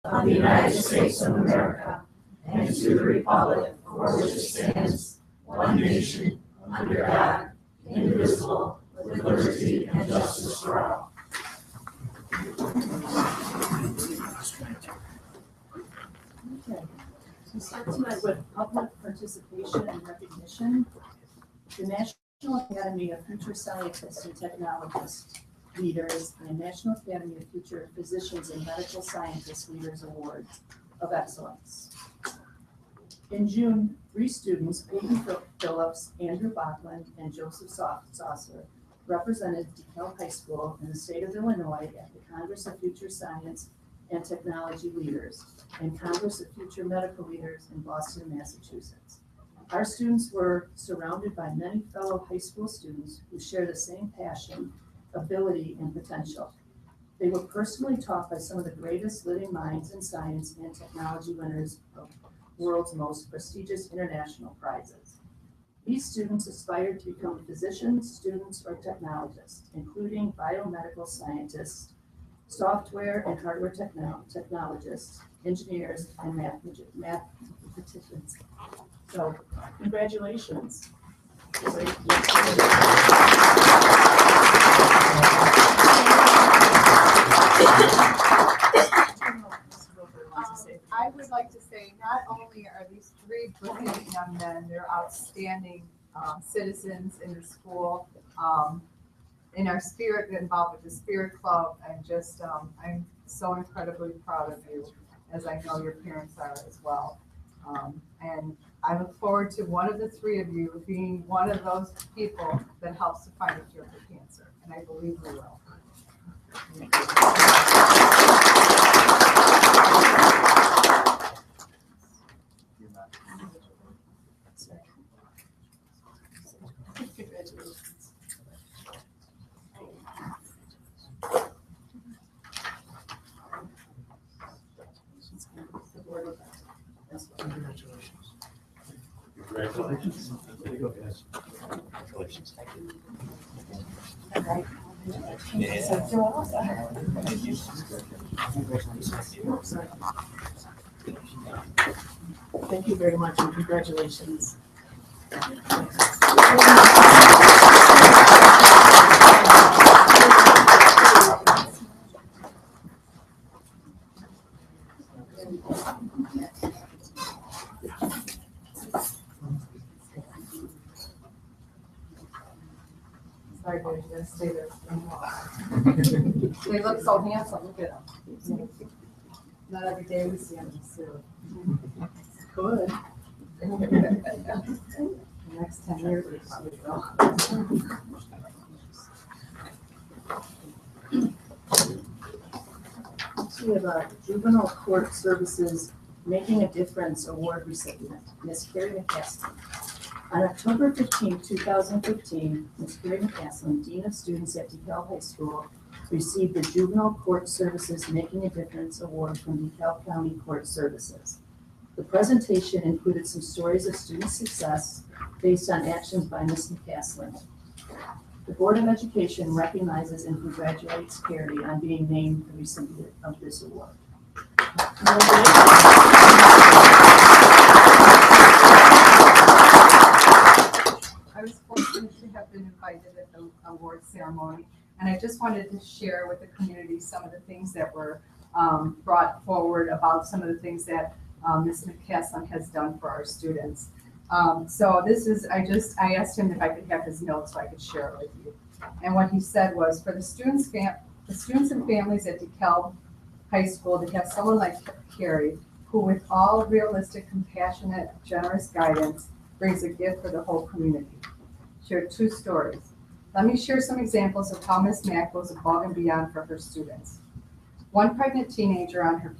of the United States of America and to the republic for which it stands, one nation, under God, indivisible, with liberty and justice for all. Okay, so start tonight with public participation and recognition. The National Academy of Future Scientists and Technologists Leaders and National Academy of Future Physicians and Medical Scientists Leaders Awards of Excellence. In June, 3 students, Peyton Phillips, Andrew Bachland, and Joseph Saucer, represented DeKalb High School in the state of Illinois at the Congress of Future Science and Technology Leaders and Congress of Future Medical Leaders in Boston, Massachusetts. Our students were surrounded by many fellow high school students who share the same passion, ability, and potential. They were personally taught by some of the greatest living minds in science and technology winners of the world's most prestigious international prizes. These students aspired to become physicians, students, or technologists, including biomedical scientists, software and hardware technologists, engineers, and mathematicians. So, congratulations. I would like to say not only are these 3 brilliant young men, they're outstanding citizens in the school, in our spirit, involved with the Spirit Club, and just I'm so incredibly proud of you, as I know your parents are as well. And I look forward to one of the 3 of you being one of those people that helps to find a cure for cancer, and I believe we will. Congratulations. Congratulations. There you go, guys. Congratulations. Thank you. Thank you very much and congratulations. Sorry, boys, you gotta stay there. They look so handsome, look at them. Not every day we see them in suit. Good. The next 10 years, we probably will. We have a Juvenile Court Services Making a Difference Award recipient, Ms. Carrie McCaslin. On October 15, 2015, Ms. Carrie McCaslin, Dean of Students at DeKalb High School, received the Juvenile Court Services Making a Difference Award from DeKalb County Court Services. The presentation included some stories of student success based on actions by Ms. McCaslin. The Board of Education recognizes and congratulates Carrie on being named the recipient of this award. I was fortunate to have been invited at the award ceremony, and I just wanted to share with the community some of the things that were brought forward about some of the things that Ms. McCaslin has done for our students. So this is, I asked him if I could have his notes so I could share it with you. And what he said was, for the students and families at DeKalb High School to have someone like Carrie, who with all realistic, compassionate, generous guidance, brings a gift for the whole community. Shared 2 stories. Let me share some examples of how Ms. Mack goes above and beyond for her students. One pregnant teenager on her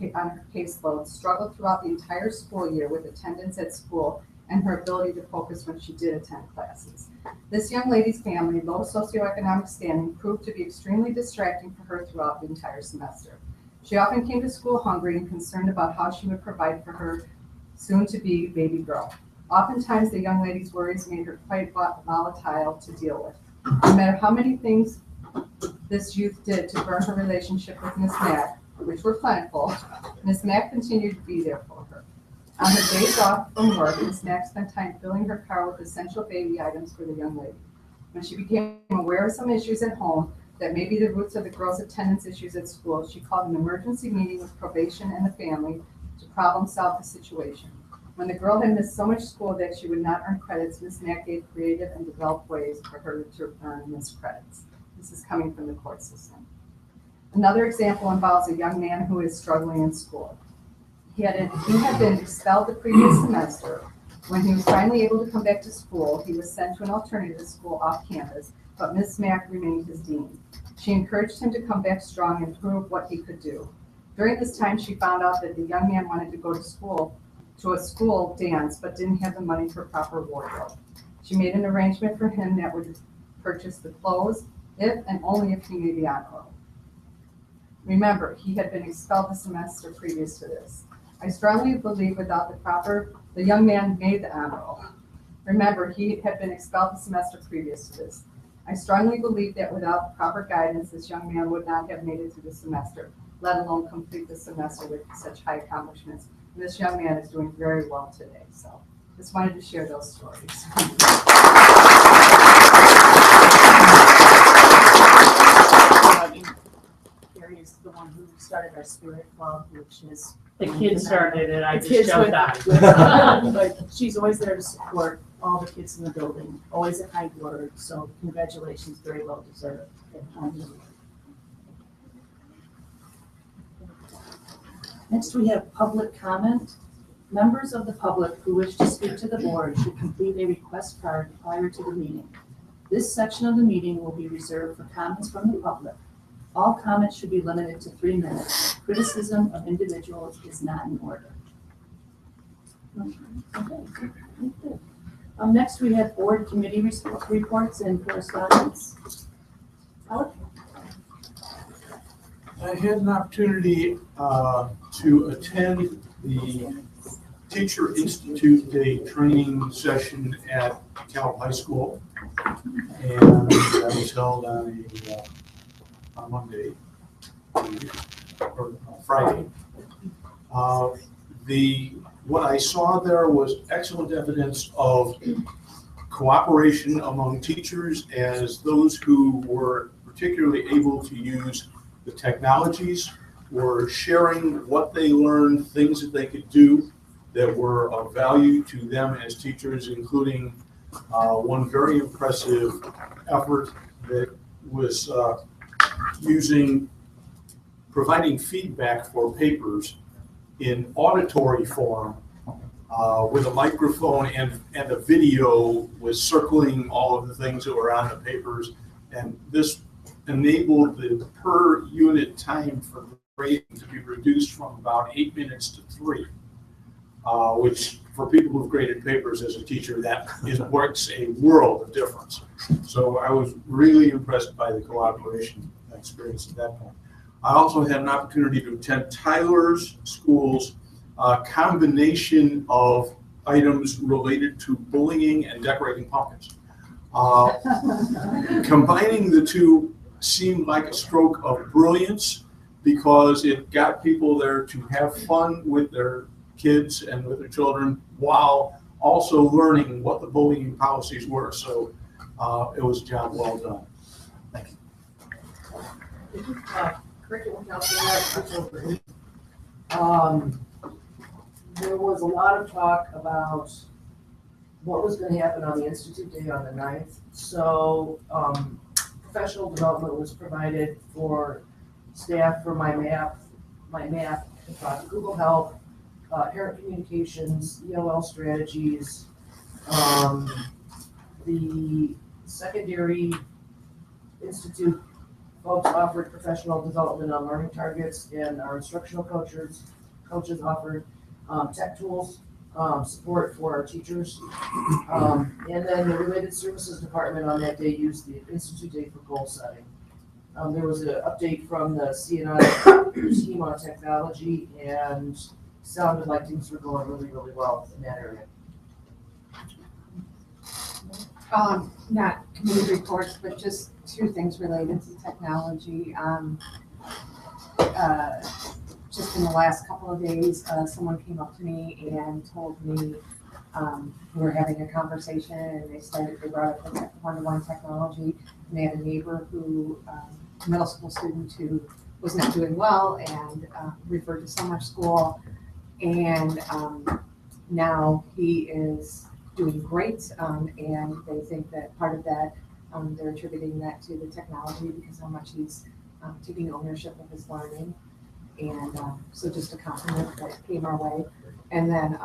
caseload struggled throughout the entire school year with attendance at school and her ability to focus when she did attend classes. This young lady's family, low socioeconomic standing, proved to be extremely distracting for her throughout the entire semester. She often came to school hungry and concerned about how she would provide for her soon-to-be baby girl. Oftentimes, the young lady's worries made her quite volatile to deal with. No matter how many things this youth did to burn her relationship with Miss Mack, which were plentiful, Ms. Mack continued to be there for her. On her days off from work, Ms. Mack spent time filling her car with essential baby items for the young lady. When she became aware of some issues at home that may be the roots of the girl's attendance issues at school, she called an emergency meeting with probation and the family to problem solve the situation. When the girl had missed so much school that she would not earn credits, Ms. Mack gave creative and developed ways for her to earn missed credits. This is coming from the court system. Another example involves a young man who is struggling in school. He had been expelled the previous semester. When he was finally able to come back to school, he was sent to an alternative school off campus, but Ms. Mack remained his dean. She encouraged him to come back strong and prove what he could do. During this time, she found out that the young man wanted to go to a school dance, but didn't have the money for proper wardrobe. She made an arrangement for him that would purchase the clothes if and only if he made the honor roll. Remember, he had been expelled the semester previous to this. I strongly believe the young man made the honor roll. Remember, he had been expelled the semester previous to this. I strongly believe that without proper guidance, this young man would not have made it through the semester, let alone complete the semester with such high accomplishments. And this young man is doing very well today. So just wanted to share those stories. Carrie is the one who started our Spirit Club, which is The kids started it, I The just kids jumped with- on. but she's always there to support all the kids in the building, always a kind word, so congratulations, very well deserved. Next, we have public comment. Members of the public who wish to speak to the board should complete a request card prior to the meeting. This section of the meeting will be reserved for comments from the public. All comments should be limited to 3 minutes. Criticism of individuals is not in order. Okay. Next, we have board committee reports and correspondence. Alec? I had an opportunity to attend the Teacher Institute Day training session at DeKalb High School, and that was held on Monday or Friday. What I saw there was excellent evidence of cooperation among teachers as those who were particularly able to use the technologies were sharing what they learned, things that they could do that were of value to them as teachers, including one very impressive effort that was providing feedback for papers in auditory form with a microphone and a video was circling all of the things that were on the papers. And this enabled the per unit time for grading to be reduced from about 8 minutes to 3, which for people who've graded papers as a teacher, that works a world of difference. So I was really impressed by the cooperation experience at that point. I also had an opportunity to attend Tyler's school's combination of items related to bullying and decorating pumpkins. Combining the two seemed like a stroke of brilliance because it got people there to have fun with their kids and with their children while also learning what the bullying policies were. So it was a job well done. Thank you. Curriculum counselor, there was a lot of talk about what was going to happen on the Institute Day on the 9th. So professional development was provided for staff for my math, Google Help, parent communications, ELL strategies, the secondary institute folks offered professional development on learning targets, and our instructional coaches offered tech tools, support for our teachers. And then the related services department on that day used the Institute Day for goal setting. There was an update from the CNI team on technology, and sounded like things were going really, really well in that area. Not committee reports, but just 2 things related to technology. just in the last couple of days, someone came up to me and told me we were having a conversation, and they brought up one-to-one technology, and they had a neighbor who, middle school student who was not doing well and referred to summer school, and now he is doing great, and they think that part of that, they're attributing that to the technology because how much he's taking ownership of his learning. And so just a compliment that came our way. And then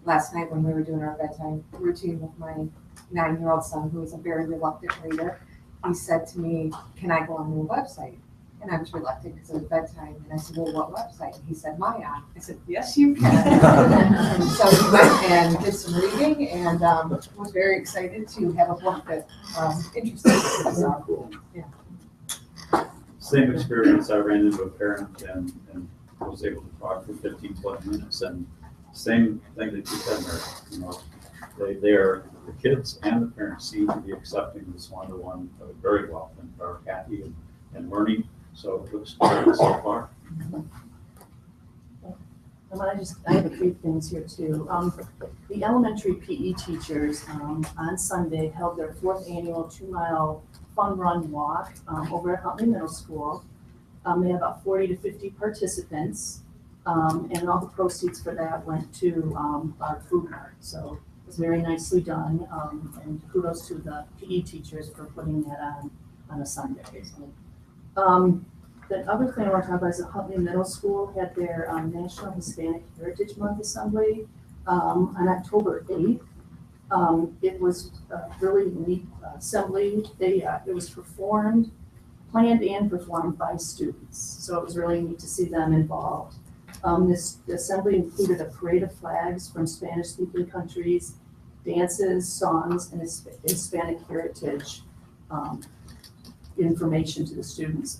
last night when we were doing our bedtime routine with my 9-year-old son, who is a very reluctant reader, he said to me, "Can I go on your website?" And I was reluctant because it was bedtime. And I said, "Well, what website?" And he said, "Maya." I said, "Yes, you can." And so he went and did some reading, and was very excited to have a book that interested him. So, yeah. Same experience. I ran into a parent and was able to talk for 15, 20 minutes, and same thing that you said there. You know, they are, the kids and the parents seem to be accepting this one-to-one very well and are happy and learning. So it looks good so far. I have a few things here too. The elementary PE teachers on Sunday held their 4th annual 2-mile fun run walk over at Huntley Middle School. They had about 40 to 50 participants, and all the proceeds for that went to our food mart. So it was very nicely done, and kudos to the PE teachers for putting that on a Sunday. So, the other thing I want to talk about is that Huntley Middle School had their National Hispanic Heritage Month Assembly on October 8th. It was a really neat assembly. It was planned and performed by students. So it was really neat to see them involved. The assembly included a parade of flags from Spanish-speaking countries, dances, songs, and Hispanic heritage information to the students.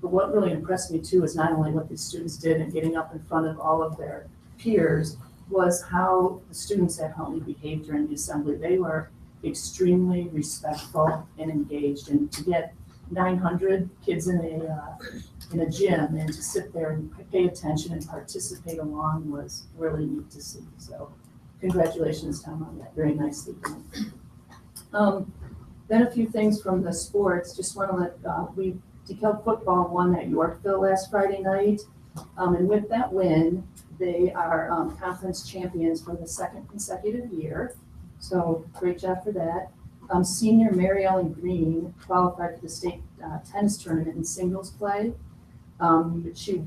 But what really impressed me too is not only what the students did in getting up in front of all of their peers, was how the students at Huntley behaved during the assembly. They were extremely respectful and engaged, and to get 900 kids in a gym and to sit there and pay attention and participate along was really neat to see. So congratulations, Tom, on that. Very nicely done. Then a few things from the sports. Just want to let DeKalb football won at Yorkville last Friday night, and with that win, they are conference champions for the 2nd consecutive year. So great job for that. Senior Mary Ellen Green qualified for the state tennis tournament in singles play. She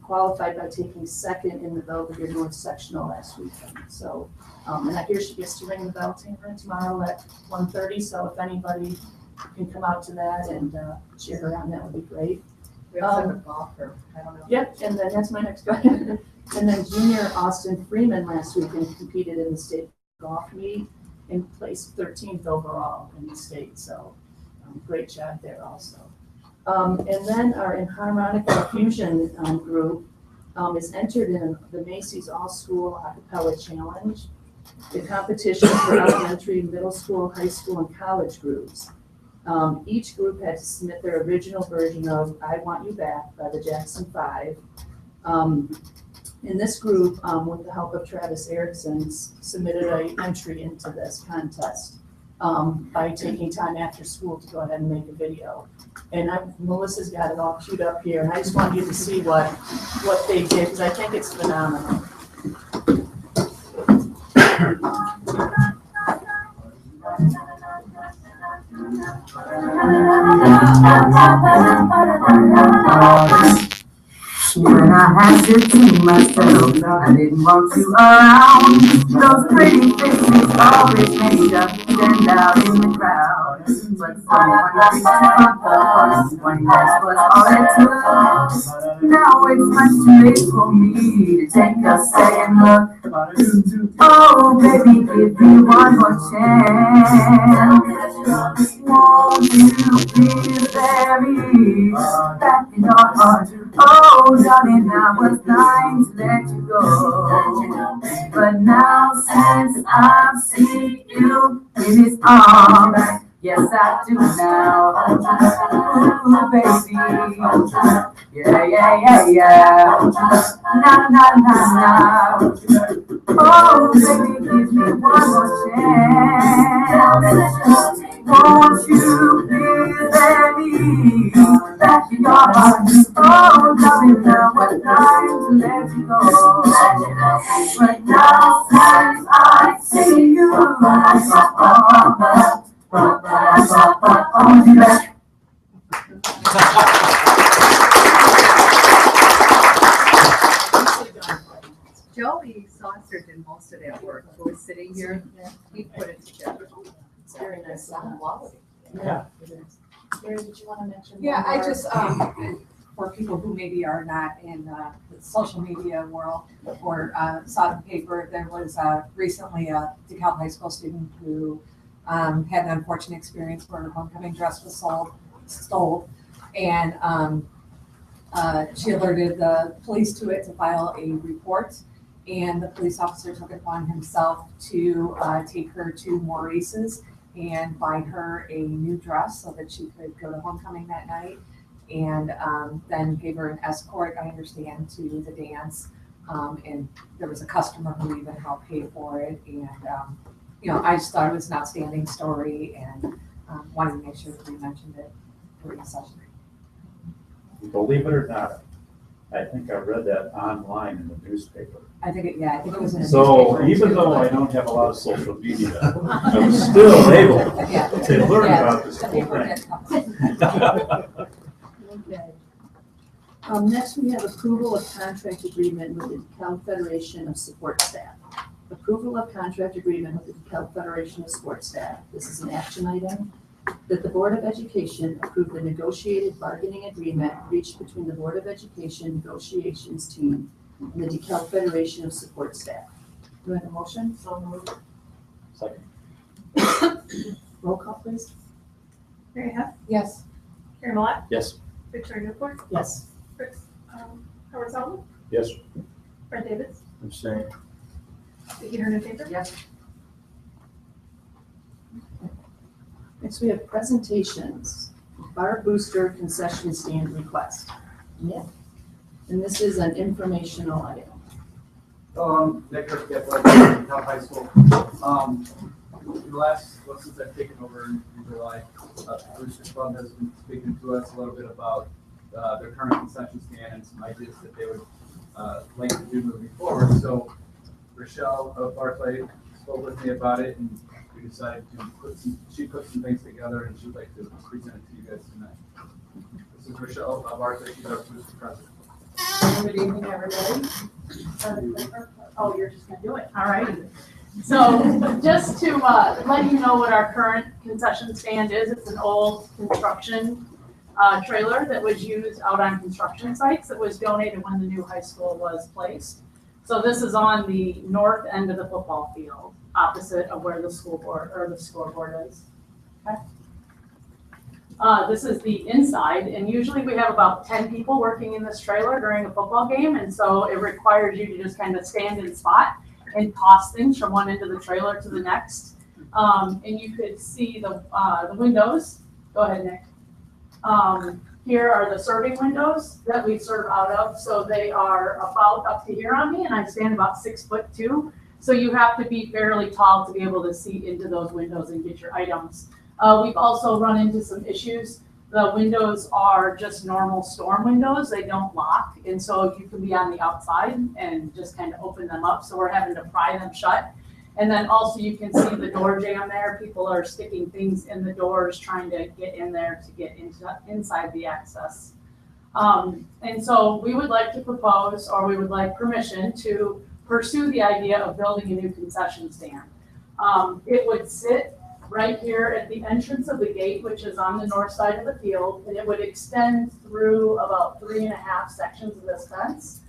qualified by taking 2nd in the Belvedere North Sectional last weekend. So, and I hear she gets to ring the bell tomorrow at 1:30. So if anybody can come out to that and cheer her on, that would be great. We also have a golfer. I don't know. Yep, and then that's my next question. And then junior Austin Freeman last weekend competed in the state golf meet and placed 13th overall in the state. So great job there also. And then our Enharmonica Fusion group is entered in the Macy's All-School Acapella Challenge, the competition for elementary, middle school, high school, and college groups. Each group had to submit their original version of I Want You Back by the Jackson 5. In this group, with the help of Travis Erickson, submitted an entry into this contest by taking time after school to go ahead and make a video. And Melissa's got it all queued up here, and I just want you to see what they did, because I think it's phenomenal. When I had you to myself, I didn't want you around. Those pretty faces always made us stand out in the crowd. But someone reached out the first one, that's what all it took. Now it's much too late for me to take a second look. Oh, baby, give me one more chance. Won't you please bury back in your heart? Oh, darling, I was dying to let you go. But now since I've seen you in his arms, Yes, I do now. Ooh, baby. Yeah, yeah, yeah, yeah. Na, na, na, na. Oh, baby, give me one more chance. Won't you please let me back in your heart? Oh, tell me now what time to let you go. But now since I see you, I'll be back. Joey Saucer did most of that work, who was sitting here, he put it together. It's very nice. Sound quality. Yeah. It is. Mary, did you want to mention? Yeah, one I more? just, for people who maybe are not in the social media world or saw the paper, there was recently a DeKalb High School student who had an unfortunate experience where her homecoming dress was stole. And she alerted the police to it to file a report. And the police officer took it upon himself to take her to Maurice's and buy her a new dress so that she could go to homecoming that night. And then gave her an escort, I understand, to the dance. And there was a customer who even helped pay for it. And, I just thought it was an outstanding story and wanted to make sure that we mentioned it during the session. Believe it or not, I think I read that online in the newspaper. I think it was in a So newspaper. even though I don't have a lot of social media, I was still able Yeah. to learn Yeah, about this the whole paper thing. did cover. Okay. Next, we have approval of contract agreement with the DeKalb Federation of Support Staff. Approval of contract agreement with the DeKalb Federation of Support Staff. This is an action item. That the Board of Education approve the negotiated bargaining agreement reached between the Board of Education negotiations team and the DeKalb Federation of Support Staff. Do I have a motion? So moved. Second. Roll call, please. Mary Hess, Yes. Karen Malat, Yes. Victoria Newport, Yes. Howard Sullivan, Yes. Fred Davis, I'm saying. Vicky Hernan Faber. Yes. Next, we have presentations. Bar Booster concession stand request. Yeah. And this is an informational item. Nick DeKalb High School. Since I've taken over in July, the Boosters Club has been speaking to us a little bit about their current concession stand and some ideas that they would like to do moving forward. So Rochelle of Barclay spoke with me about it, and we decided to put some things together, and she'd like to present it to you guys tonight. This is Rochelle of Barclay. She's our Booster president. Good evening, everybody. Oh, you're just gonna do it, all right. So just to let you know what our current concession stand is, it's an old construction trailer that was used out on construction sites that was donated when the new high school was placed. So this is on the north end of the football field, opposite of where the school board or the scoreboard is. Okay. This is the inside, and usually we have about 10 people working in this trailer during a football game, and so it requires you to just kind of stand in spot and toss things from one end of the trailer to the next. And you could see the windows. Go ahead, Nick. Here are the serving windows that we serve out of. So they are about up to here on me, and I stand about 6'2". So you have to be fairly tall to be able to see into those windows and get your items. We've also run into some issues. The windows are just normal storm windows. They don't lock. And so you can be on the outside and just kind of open them up. So we're having to pry them shut. And then also you can see the door jam there. People are sticking things in the doors, trying to get in there to get inside the access. And so we would like to propose, or we would like permission to pursue the idea of building a new concession stand. It would sit right here at the entrance of the gate, which is on the north side of the field, and it would extend through about 3.5 sections of this fence.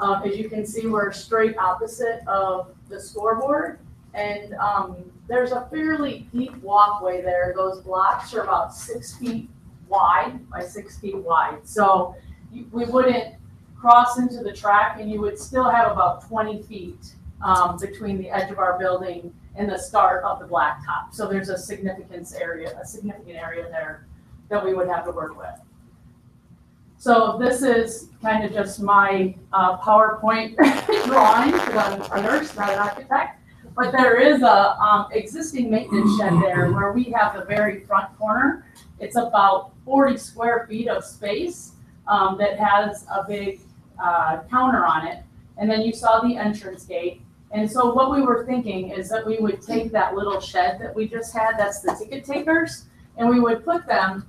As you can see, we're straight opposite of the scoreboard, and there's a fairly deep walkway there. Those blocks are about 6 feet wide by 6 feet wide. So we wouldn't cross into the track, and you would still have about 20 feet between the edge of our building and the start of the blacktop. So there's a significant area there that we would have to work with. So this is kind of just my PowerPoint drawing, because I'm a nurse, not an architect. But there is a existing maintenance shed there where we have the very front corner. It's about 40 square feet of space that has a big counter on it. And then you saw the entrance gate. And so what we were thinking is that we would take that little shed that we just had, that's the ticket takers, and we would put them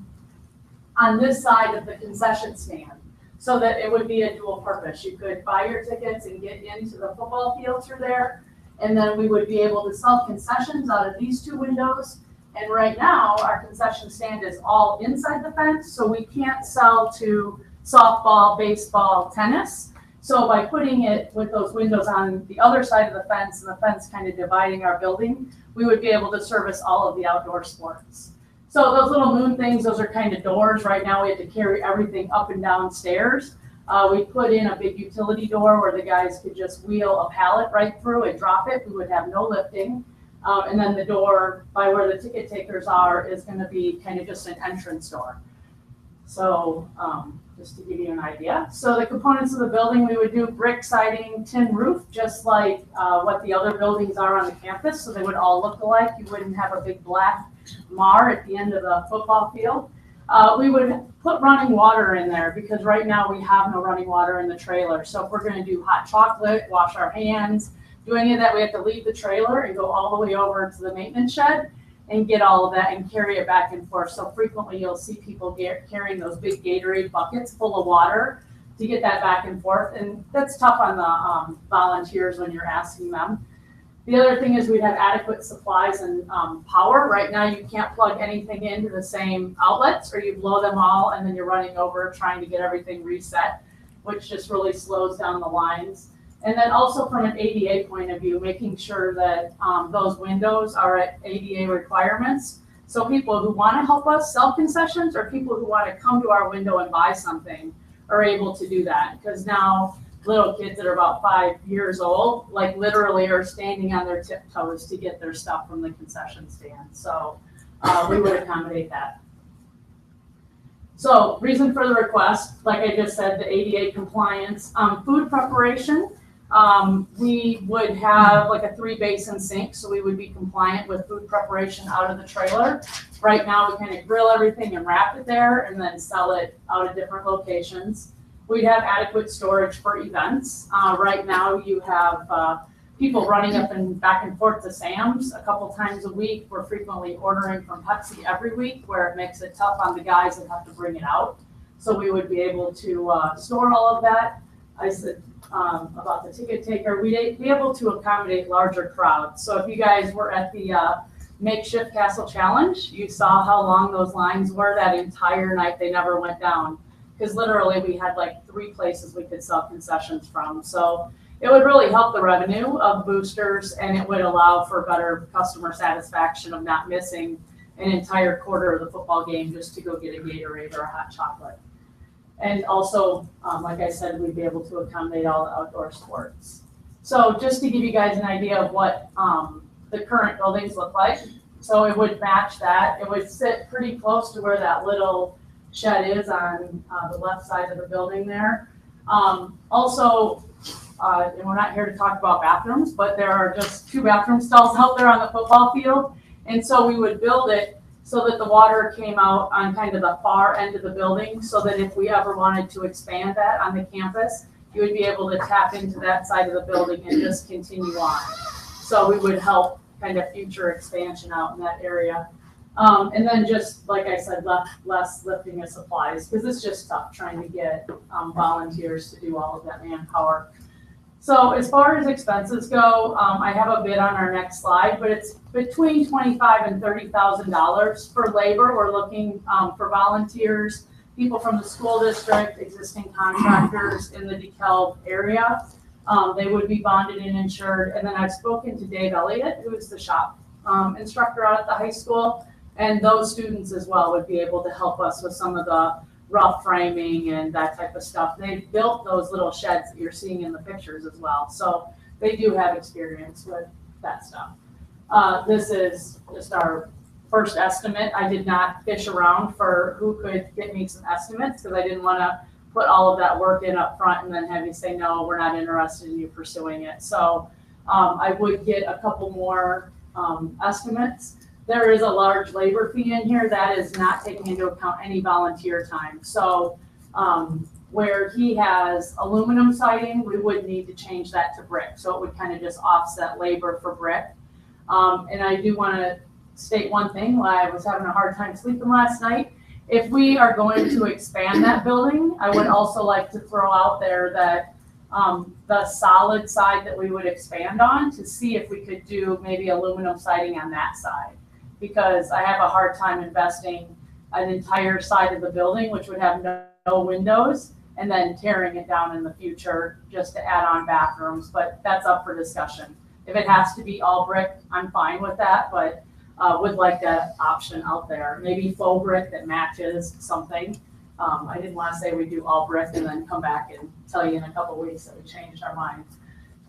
on this side of the concession stand so that it would be a dual purpose. You could buy your tickets and get into the football field through there. And then we would be able to sell concessions out of these two windows. And right now, our concession stand is all inside the fence, so we can't sell to softball, baseball, tennis. So by putting it with those windows on the other side of the fence and the fence kind of dividing our building, we would be able to service all of the outdoor sports. So those little moon things, those are kind of doors. Right now, we have to carry everything up and down stairs. We put in a big utility door where the guys could just wheel a pallet right through and drop it. We would have no lifting. And then the door by where the ticket takers are is going to be kind of just an entrance door. So just to give you an idea. So the components of the building, we would do brick siding, tin roof, just like what the other buildings are on the campus. So they would all look alike. You wouldn't have a big black mar at the end of the football field. We would put running water in there because right now we have no running water in the trailer. So if we're going to do hot chocolate, wash our hands, do any of that, we have to leave the trailer and go all the way over to the maintenance shed and get all of that and carry it back and forth. So frequently you'll see people carrying those big Gatorade buckets full of water to get that back and forth. And that's tough on the volunteers when you're asking them. The other thing is we'd have adequate supplies and power. Right now you can't plug anything into the same outlets or you blow them all and then you're running over trying to get everything reset, which just really slows down the lines. And then also from an ADA point of view, making sure that those windows are at ADA requirements. So people who want to help us sell concessions or people who want to come to our window and buy something are able to do that. Because now little kids that are about 5 years old, like literally are standing on their tiptoes to get their stuff from the concession stand. So we would accommodate that. So reason for the request, like I just said, the ADA compliance, food preparation. We would have like a 3-basin sink, so we would be compliant with food preparation out of the trailer. Right now, we kind of grill everything and wrap it there and then sell it out of different locations. We'd have adequate storage for events. Right now, you have people running up and back and forth to Sam's a couple times a week. We're frequently ordering from Pepsi every week, where it makes it tough on the guys that have to bring it out. So we would be able to store all of that. I said about the ticket taker, we'd be able to accommodate larger crowds. So if you guys were at the makeshift castle challenge, you saw how long those lines were that entire night. They never went down because literally we had like 3 places we could sell concessions from. So it would really help the revenue of boosters, and it would allow for better customer satisfaction of not missing an entire quarter of the football game just to go get a Gatorade or a hot chocolate. And also, like I said, we'd be able to accommodate all the outdoor sports. So just to give you guys an idea of what the current buildings look like. So it would match that. It would sit pretty close to where that little shed is on the left side of the building there. Also, and we're not here to talk about bathrooms, but there are just 2 bathroom stalls out there on the football field. And so we would build it so that the water came out on kind of the far end of the building, so that if we ever wanted to expand that on the campus, you would be able to tap into that side of the building and just continue on. So we would help kind of future expansion out in that area. And then just, like I said, less lifting of supplies, because it's just tough trying to get volunteers to do all of that manpower. So as far as expenses go, I have a bid on our next slide, but it's between $25,000 and $30,000 for labor. We're looking for volunteers, people from the school district, existing contractors in the DeKalb area. They would be bonded and insured. And then I've spoken to Dave Elliott, who is the shop instructor out at the high school. And those students as well would be able to help us with some of the rough framing and that type of stuff. They built those little sheds that you're seeing in the pictures as well. So they do have experience with that stuff. This is just our first estimate. I did not fish around for who could get me some estimates because I didn't want to put all of that work in up front and then have you say, no, we're not interested in you pursuing it. So I would get a couple more estimates. There is a large labor fee in here that is not taking into account any volunteer time. So where he has aluminum siding, we would need to change that to brick. So it would kind of just offset labor for brick. And I do want to state one thing, while I was having a hard time sleeping last night. If we are going to expand that building, I would also like to throw out there that the solid side that we would expand on, to see if we could do maybe aluminum siding on that side. Because I have a hard time investing an entire side of the building, which would have no windows, and then tearing it down in the future just to add on bathrooms, but that's up for discussion. If it has to be all brick, I'm fine with that, but would like that option out there. Maybe faux brick that matches something. I didn't want to say we do all brick and then come back and tell you in a couple weeks that we changed our mind.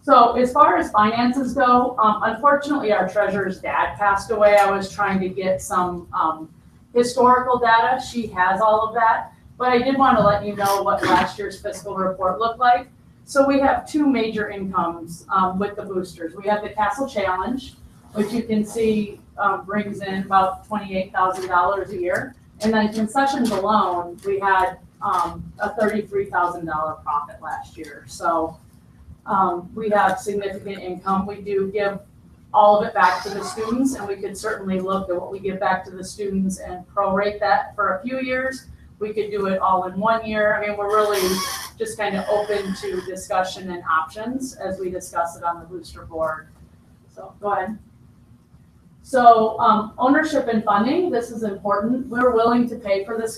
So as far as finances go, unfortunately our treasurer's dad passed away. I was trying to get some historical data. She has all of that, but I did want to let you know what last year's fiscal report looked like. So we have two major incomes with the boosters. We have the Castle Challenge, which you can see brings in about $28,000 a year. And then concessions alone, we had a $33,000 profit last year. So we have significant income. We do give all of it back to the students, and we could certainly look at what we give back to the students and prorate that for a few years. We could do it all in 1 year. I mean, we're really just kind of open to discussion and options as we discuss it on the booster board. So go ahead. So ownership and funding, this is important. We're willing to pay for this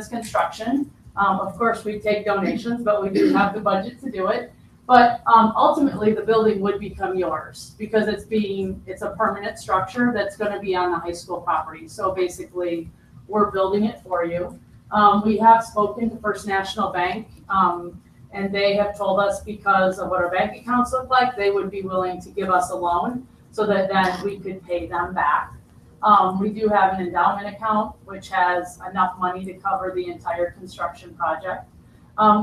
construction. Of course, we take donations, but we do have the budget to do it. But ultimately, the building would become yours because it's a permanent structure that's going to be on the high school property. So basically, we're building it for you. We have spoken to First National Bank, and they have told us because of what our bank accounts look like, they would be willing to give us a loan so that then we could pay them back. We do have an endowment account, which has enough money to cover the entire construction project.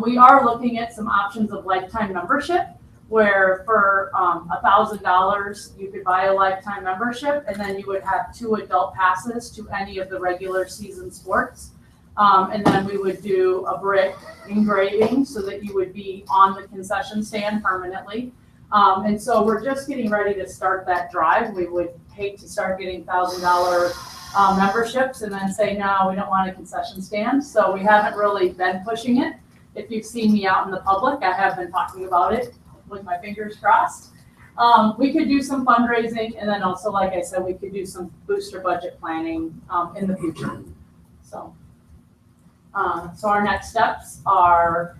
We are looking at some options of lifetime membership, where for $1,000, you could buy a lifetime membership, and then you would have 2 adult passes to any of the regular season sports. And then we would do a brick engraving so that you would be on the concession stand permanently. And so we're just getting ready to start that drive. We would hate to start getting $1,000 memberships and then say, no, we don't want a concession stand. So we haven't really been pushing it. If you've seen me out in the public, I have been talking about it with my fingers crossed. We could do some fundraising, and then also, like I said, we could do some booster budget planning in the future. So our next steps are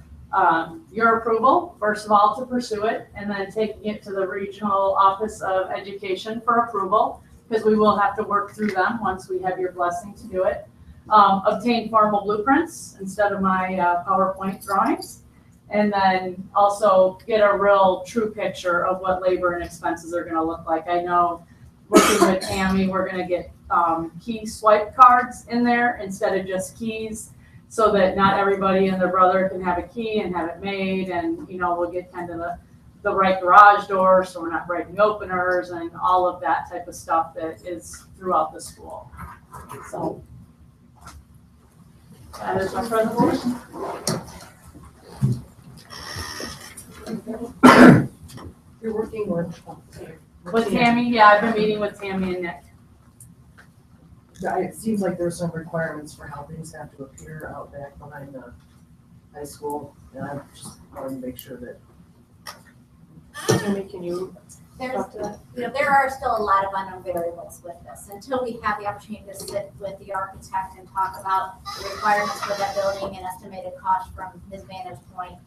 your approval, first of all, to pursue it, and then taking it to the Regional Office of Education for approval, because we will have to work through them once we have your blessing to do it. Obtain formal blueprints instead of my PowerPoint drawings, and then also get a real true picture of what labor and expenses are going to look like. I know working with Tammy, we're going to get key swipe cards in there instead of just keys, so that not everybody and their brother can have a key and have it made, and we'll get kind of the right garage door, so we're not breaking openers and all of that type of stuff that is throughout the school. So that is my presentation. You're working with Tammy, yeah, I've been meeting with Tammy and Nick. It seems like there's some requirements for how things have to appear out back behind the high school, and I just wanted to make sure that. Tammy, can you talk to that? There are still a lot of unknown variables with this. Until we have the opportunity to sit with the architect and talk about the requirements for that building and estimated cost from his vantage point,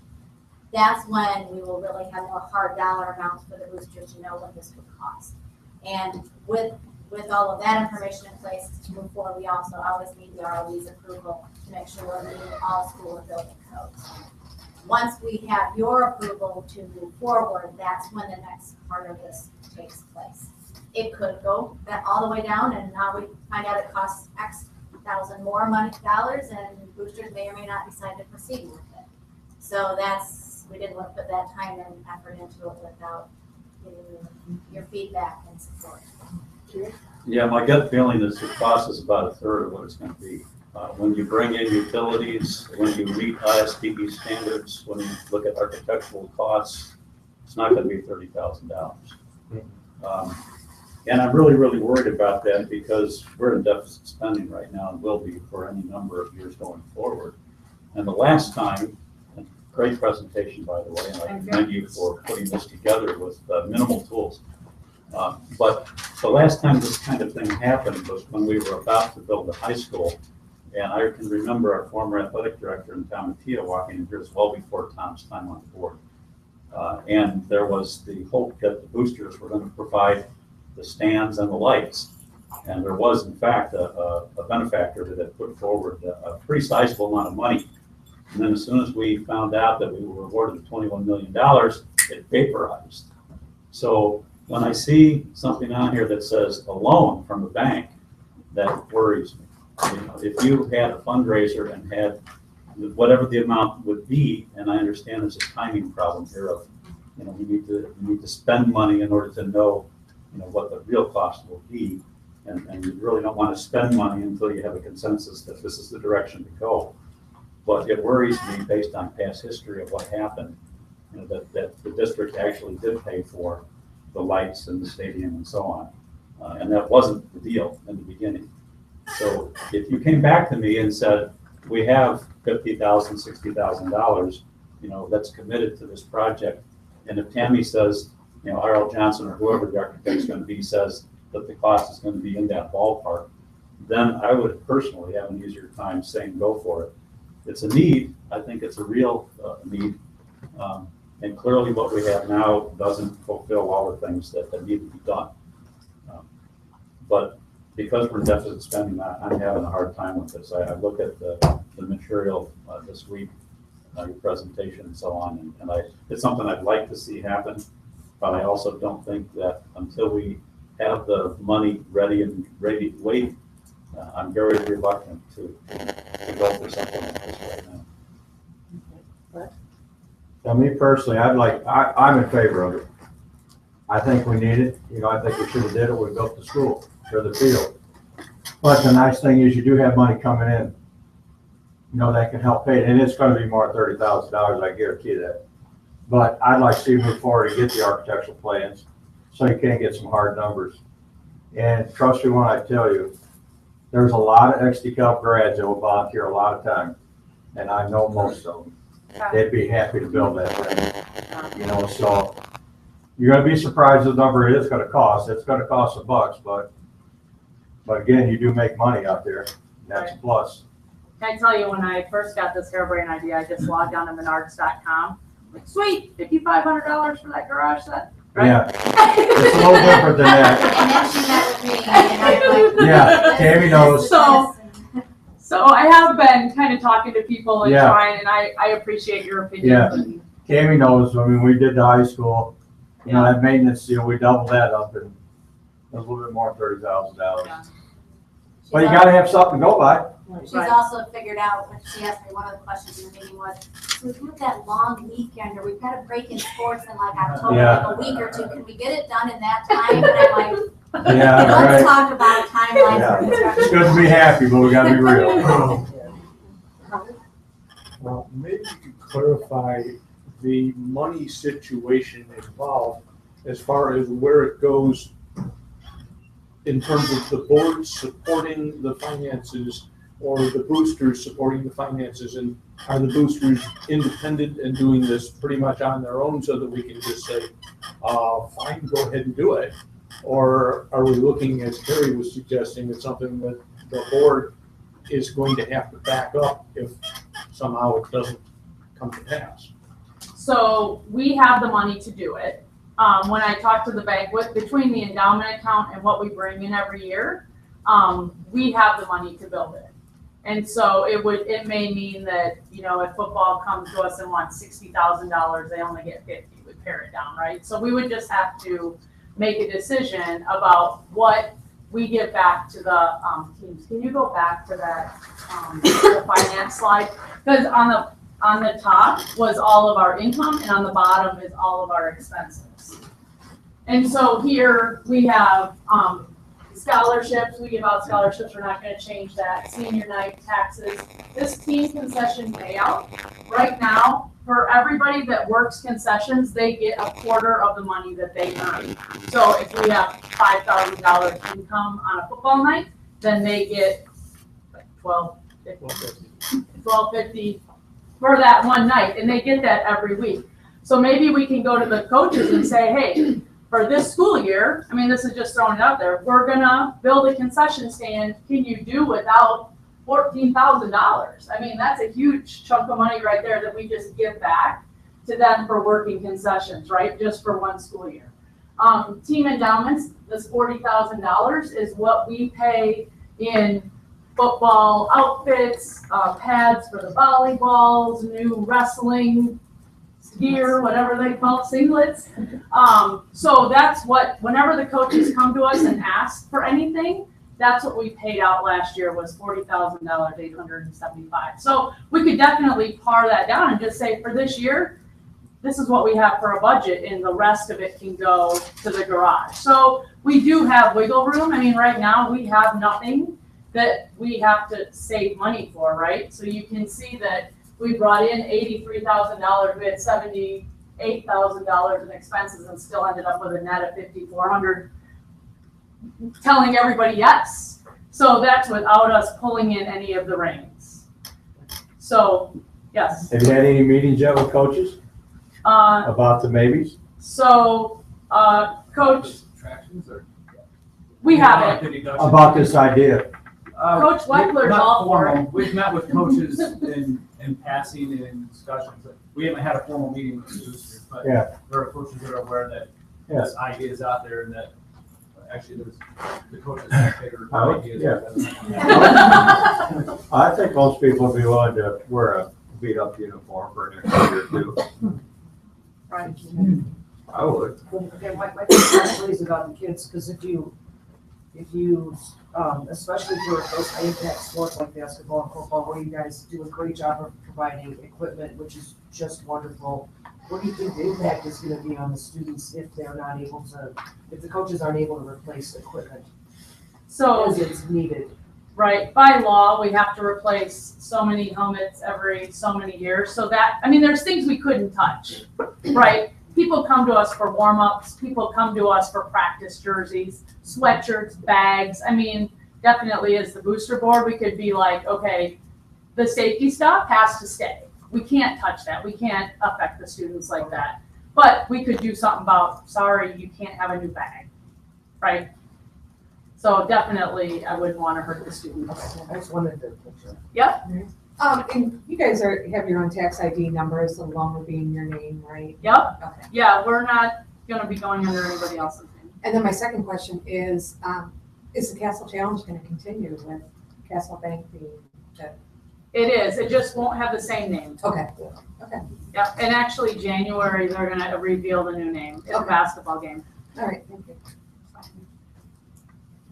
that's when we will really have more hard dollar amounts for the boosters to know what this would cost. And with all of that information in place to move forward, we also always need the ROE's approval to make sure we're meeting all school and building codes. once we have your approval to move forward, that's when the next part of this takes place. It could go all the way down, and now we find out it costs X thousand more dollars, and boosters may or may not decide to proceed with it. So we didn't want to put that time and effort into it without getting your feedback and support. Yeah, my gut feeling is the cost is about a third of what it's going to be. When you bring in utilities, when you meet ISTB standards, when you look at architectural costs, it's not going to be $30,000. And I'm really, really worried about that because we're in deficit spending right now and will be for any number of years going forward. And the last time, and great presentation, by the way, and I commend you for putting this together with minimal tools. But the last time this kind of thing happened was when we were about to build a high school. And I can remember our former athletic director in town, Mattia, walking in here well before Tom's time on the board. And there was the hope that the boosters were going to provide the stands and the lights. And there was, in fact, a benefactor that had put forward a pretty sizable amount of money. And then as soon as we found out that we were awarded the $21 million, it vaporized. So when I see something on here that says a loan from the bank, that worries me. You know, if you had a fundraiser and had whatever the amount would be, and I understand there's a timing problem here of, you know, you need to spend money in order to know, you know, what the real cost will be, and you really don't want to spend money until you have a consensus that this is the direction to go. But it worries me based on past history of what happened, you know, that the district actually did pay for the lights and the stadium and so on, and that wasn't the deal in the beginning. So if you came back to me and said, we have $50,000, $60,000, you know, that's committed to this project, and if Tammy says, you know, R.L. Johnson or whoever the architect's going to be says that the cost is going to be in that ballpark, then I would personally have an easier time saying go for it. It's a need. I think it's a real need. And clearly what we have now doesn't fulfill all the things that need to be done. But because we're in deficit spending, I'm having a hard time with this. I look at the material this week, your presentation and so on, and it's something I'd like to see happen, but I also don't think that until we have the money ready to wait, I'm very reluctant to go for something like this right now. Now, me personally, I'm in favor of it. I think we need it. You know, I think we should have did it. We built the school or the field. But the nice thing is you do have money coming in. You know, that can help pay it. And it's going to be more than $30,000, I guarantee you that. But I'd like to see you move forward and get the architectural plans so you can get some hard numbers. And trust me when I tell you, there's a lot of ex-DeKalb grads that will volunteer a lot of time. And I know most of them. They'd be happy to build that thing. You know, so you're going to be surprised the number it is going to cost. It's going to cost some bucks, but again, you do make money out there. That's a plus. Can I tell you, when I first got this harebrained idea, I just logged on to Menards.com. Like, sweet, $5,500 for that garage set. Right? Yeah, it's a little different than that. And then she met with me, and I'm like, Yeah, Tammy knows. So I have been kind of talking to people and Yeah. trying, and I appreciate your opinion. Yeah. Tammy knows. I mean, we did the high school. You know, that maintenance deal, we doubled that up, and it was a little bit more than $30,000. Yeah. But you got to have something to go by. She's also figured out, when she asked me, one of the questions in the meeting was, so we've got that long weekend, or we've got a break in sports in like October, Yeah. like a week or two, can we get it done in that time? And I'm like, Yeah, let's right. talk about a timeline Yeah. for It's construction. good to be happy, but we got to be real. Well, maybe you could clarify the money situation involved as far as where it goes in terms of the board supporting the finances or the boosters supporting the finances, and are the boosters independent and doing this pretty much on their own so that we can just say, fine, go ahead and do it? Or are we looking, as Terry was suggesting, at something that the board is going to have to back up if somehow it doesn't come to pass? So we have the money to do it. When I talk to the bank, between the endowment account and what we bring in every year, we have the money to build it. And so it may mean that, you know, if football comes to us and wants $60,000, they only get 50, we pare it down, right? So we would just have to make a decision about what we give back to the teams. Can you go back to that the finance slide? Because on the top was all of our income, and on the bottom is all of our expenses. And so here we have scholarships. We give out scholarships. We're not going to change that. Senior night, taxes. This team concession payout right now, for everybody that works concessions, they get a quarter of the money that they earn. So if we have $5,000 income on a football night, then they get like $12.50 for that one night, and they get that every week. So maybe we can go to the coaches and say, hey, for this school year, I mean, this is just throwing it out there, we're gonna build a concession stand. Can you do without $14,000? I mean, that's a huge chunk of money right there that we just give back to them for working concessions, right? Just for one school year. Team endowments, this $40,000 is what we pay in football outfits, pads for the volleyballs, new wrestling gear, whatever they call it, singlets. So that's what, whenever the coaches come to us and ask for anything, that's what we paid out last year was $40,000, $875. So we could definitely par that down and just say for this year, this is what we have for a budget, and the rest of it can go to the garage. So we do have wiggle room. I mean, right now we have nothing that we have to save money for, right? So you can see that we brought in $83,000. We had $78,000 in expenses and still ended up with a net of $5,400, telling everybody yes. So that's without us pulling in any of the reins. So, yes. Have you had any meetings yet with coaches about the maybes? So, Coach, we haven't. About this idea. Coach Weckler's Not all for it. formal. We've met with coaches in passing and in discussions. We haven't had a formal meeting with the boosters, but Yeah. there are coaches that are aware that this idea is out there and that actually there's the coaches that figure ideas. I think most people would be willing to wear a beat up uniform for an extra year or two. Right. I would. Okay, my question is about the kids, because if you, especially for those high impact sports like basketball and football, where you guys do a great job of providing equipment, which is just wonderful, what do you think the impact is gonna be on the students if they're not able to, if the coaches aren't able to replace equipment So, as it's needed? right, by law, we have to replace so many helmets every so many years. So that, I mean, there's things we couldn't touch, right? People come to us for warm-ups. People come to us for practice jerseys, sweatshirts, bags. I mean, definitely as the booster board, we could be like, okay, the safety stuff has to stay. We can't touch that. We can't affect the students like that. But we could do something about, sorry, you can't have a new bag, right? So definitely, I wouldn't want to hurt the students. I just wanted to picture. Yep, And you guys have your own tax ID numbers along with being your name, right? yep. Okay. Yeah, we're not going to be going under anybody else's name. And then my second question is the Castle Challenge going to continue with Castle Bank being that? It is. It just won't have the same name. Okay. Yep. And actually, January, they're going to reveal the new name. It's a Okay. basketball game. All right, thank you.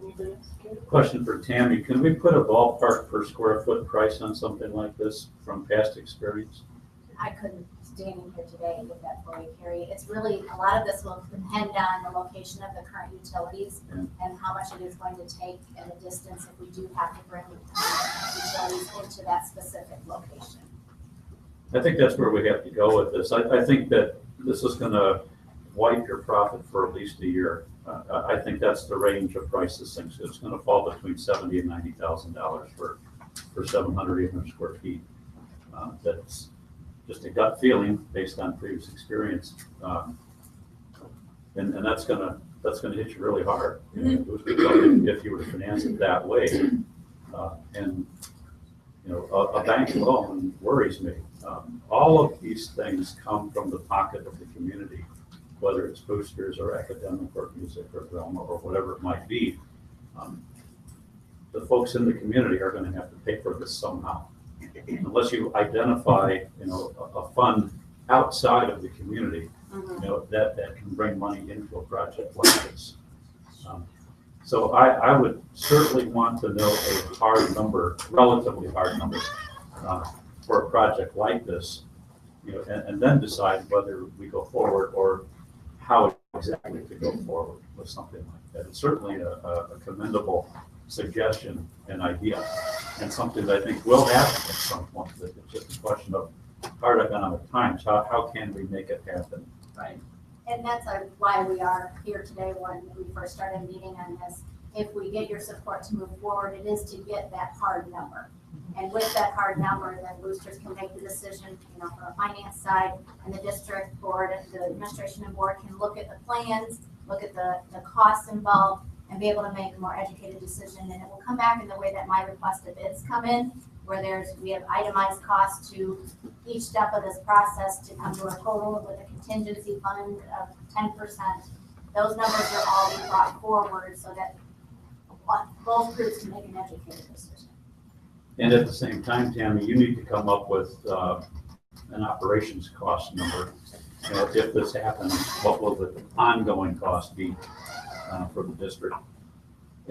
Anybody else? Question for Tammy, can we put a ballpark per square foot price on something like this from past experience? I couldn't stand in here today and get that for you, Carrie. It's really, a lot of this will depend on the location of the current utilities and how much it is going to take and the distance if we do have to bring utilities into that specific location. I think that's where we have to go with this. I think that this is gonna wipe your profit for at least a year. I think that's the range of prices things. It's gonna fall between $70,000 and $90,000 for 700, 800 square feet. That's just a gut feeling based on previous experience. And that's gonna hit you really hard. If you were to finance it that way. And you know, a bank loan worries me. All of these things come from the pocket of the community, whether it's boosters or academic or music or drama or whatever it might be. the folks in the community are gonna have to pay for this somehow. Unless you identify, a fund outside of the community, that can bring money into a project like this. So I would certainly want to know a hard number, relatively hard number, for a project like this, and then decide whether we go forward or how exactly to go forward with something like that. It's certainly a commendable suggestion and idea, and something that I think will happen at some point. That it's just a question of hard economic times. How can we make it happen? Right. And that's why we are here today when we first started meeting on this. If we get your support to move forward, it is to get that hard number. And with that hard number, then boosters can make the decision, from the finance side, and the district board and the administration and board can look at the plans, look at the costs involved, and be able to make a more educated decision. And it will come back in the way that my requested bids come in, where we have itemized costs to each step of this process to come to a total with a contingency fund of 10%. Those numbers are all being brought forward so that both groups can make an educated decision. And at the same time, Tammy, you need to come up with an operations cost number. If this happens, what will the ongoing cost be for the district?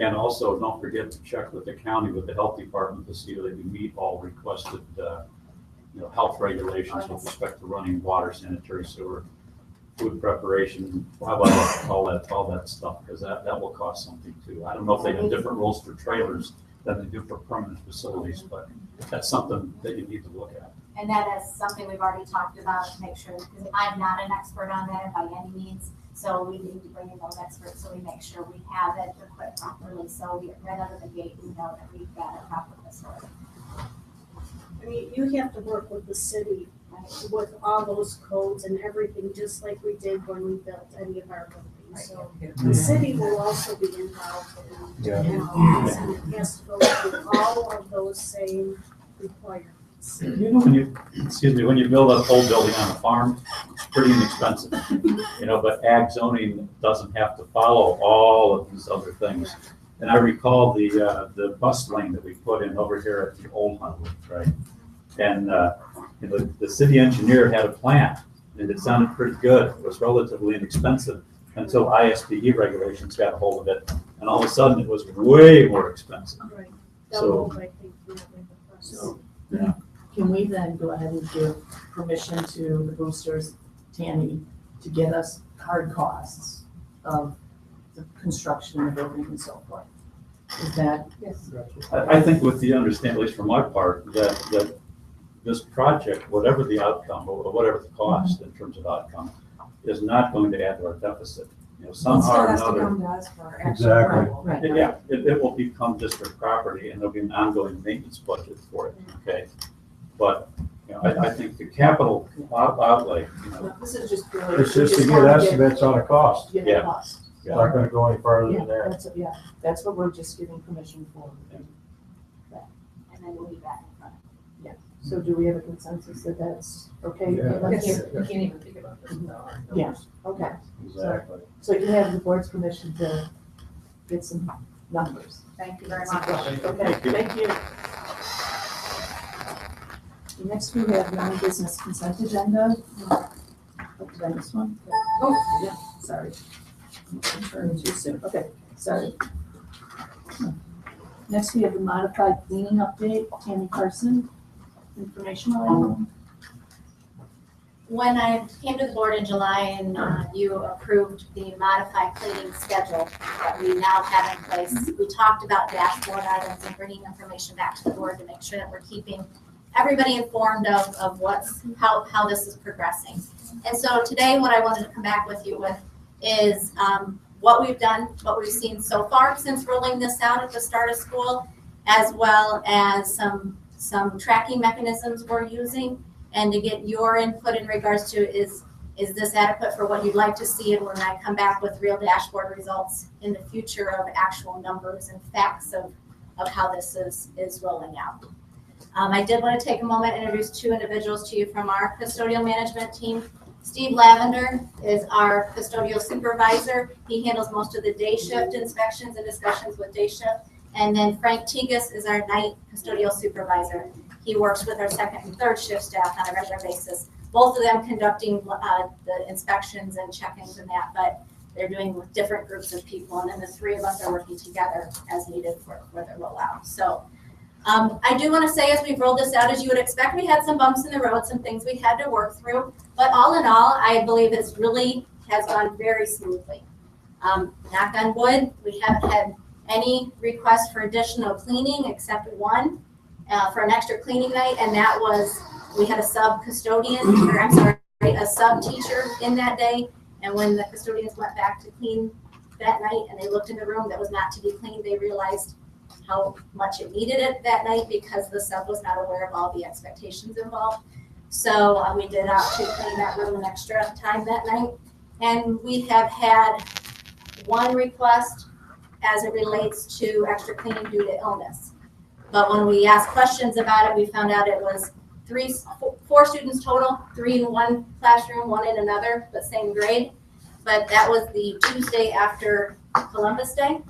And also, don't forget to check with the county, with the health department, to see whether we meet all requested, health regulations with respect to running water, sanitary sewer, food preparation, how about all that stuff, because that will cost something too. I don't know if they have different rules for trailers than they do for permanent facilities, but that's something that you need to look at. And that is something we've already talked about to make sure, because I'm not an expert on that by any means. So we need to bring in those experts so we make sure we have it equipped properly. So we right out of the gate, we know that we've got a proper facility. I mean, you have to work with the city, with all those codes and everything, just like we did when we built any of our buildings. So the city will also be involved in all this, and it has to go through all of those same requirements. When you build a whole building on a farm, it's pretty inexpensive, but ag zoning doesn't have to follow all of these other things. And I recall the bus lane that we put in over here at the old Huntley, right? And the city engineer had a plan, and it sounded pretty good. It was relatively inexpensive until ISPE regulations got a hold of it, and all of a sudden it was way more expensive. Right. So, yeah. Can we then go ahead and give permission to the boosters, Tammy, to get us hard costs of the construction of the building and so forth? Is that? Yes. I think with the understanding, at least from my part, that this project, whatever the outcome or whatever the cost in terms of outcome, is not going to add to our deficit. Somehow or another. Come to us for Exactly. Right. Yeah, it will become district property, and there'll be an ongoing maintenance budget for it, okay? But, I think the capital outlay, This is just purely. It's just to get estimates on a cost. Get Yeah. a cost. It's not gonna go any further Yeah, than there. that's what we're just giving permission for. And then we'll be back in front. So do we have a consensus that that's okay? Yeah. Yes, you can't even think about this. Yeah, okay. Exactly. So you have the board's permission to get some numbers. Thank you very much. Okay, thank you. Next, we have non-business consent agenda. Oh, did I miss one? Oh, yeah, sorry. I'm turning too soon. Okay, sorry. Next, we have the modified cleaning update. Tammy Carson, informational item. When I came to the board in July and you approved the modified cleaning schedule that we now have in place, we talked about dashboard items and bringing information back to the board to make sure that we're keeping everybody informed of how this is progressing. And so today what I wanted to come back with you with is what we've done, what we've seen so far since rolling this out at the start of school, as well as some tracking mechanisms we're using, and to get your input in regards to is this adequate for what you'd like to see, and when I come back with real dashboard results in the future of actual numbers and facts of how this is rolling out. I did want to take a moment and introduce two individuals to you from our custodial management team. Steve Lavender is our custodial supervisor. He handles most of the day shift inspections and discussions with day shift. And then Frank Tegas is our night custodial supervisor. He works with our second and third shift staff on a regular basis. Both of them conducting the inspections and check-ins and that, but they're doing with different groups of people. And then the three of us are working together as needed for the rollout. So I do want to say, as we've rolled this out, as you would expect, we had some bumps in the road, some things we had to work through. But all in all, I believe it's really has gone very smoothly. Knock on wood, we haven't had any requests for additional cleaning except one for an extra cleaning night, and that was, we had a sub custodian, or I'm sorry, a sub teacher in that day, and when the custodians went back to clean that night and they looked in the room that was not to be cleaned, they realized how much it needed it that night because the sub was not aware of all the expectations involved. So we did opt to clean that room an extra time that night, and we have had one request as it relates to extra cleaning due to illness. But when we asked questions about it, we found out it was four students total, 3 in one classroom, 1 in another, but same grade. But that was the Tuesday after Columbus Day.